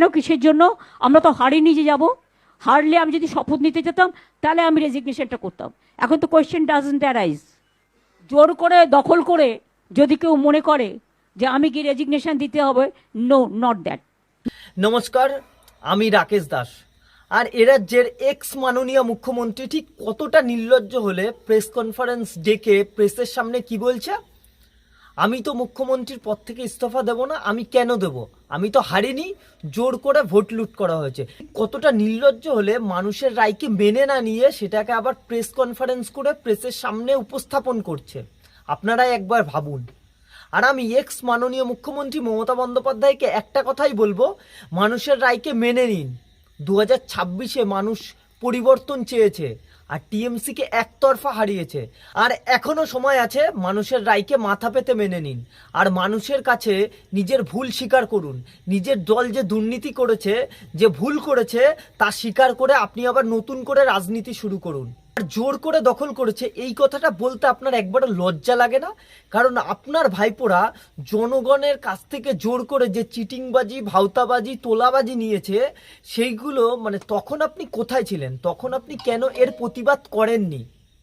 কেন, কিসের জন্য? আমরা তো হারিয়ে যে যাব। হারলে আমি যদি শপথ নিতে যেতাম তাহলে আমি রেজিগনেশনটা করতাম। এখন তো কোয়েশ্চেন ডাজন্ট অ্যারাইজ। জোর করে দখল করে যদি কেউ মনে করে যে আমি কি রেজিগনেশন দিতে হবে, নো, নট দ্যাট। নমস্কার, আমি রাকেশ দাস। আর এ রাজ্যের এক্স মাননীয় মুখ্যমন্ত্রী ঠিক কতটা নির্লজ্জ হলে প্রেস কনফারেন্স ডেকে প্রেসের সামনে কি বলছে, আমি তো মুখ্যমন্ত্রীর পদ থেকে ইস্তফা দেব না। আমি কেন দেব? আমি তো হারিনি, জোর করে ভোট লুট করা হয়েছে। কতটা নির্লজ্জ হলে মানুষের রায়কে মেনে না নিয়ে সেটাকে আবার প্রেস কনফারেন্স করে প্রেসের সামনে উপস্থাপন করছে। আপনারা একবার ভাবুন। আর আমি এক্স মাননীয় মুখ্যমন্ত্রী মমতা বন্দ্যোপাধ্যায়কে একটা কথাই বলবো, মানুষের রায়কে মেনে নিন। 2026-এ মানুষ পরিবর্তন চেয়েছে আর টিএমসিকে একতরফা হারিয়েছে। আর এখনো সময় আছে, মানুষের রায়কে মাথা পেতে মেনে নিন। আর মানুষের কাছে নিজের ভুল স্বীকার করুন। নিজের দল যে দুর্নীতি করেছে, যে ভুল করেছে, তা স্বীকার করে আপনি আবার নতুন করে রাজনীতি শুরু করুন। আর জোর করে দখল করেছে এই কথাটা বলতে আপনার একবারও লজ্জা লাগে না? কারণ আপনার ভাইপোরা জনগণের কাছ থেকে জোর করে যে চিটিংবাজি, ভাওতাবাজি, তোলাবাজি নিয়েছে, সেইগুলো তখন আপনি কোথায় ছিলেন? তখন আপনি কেন এর প্রতিবাদ করেননি?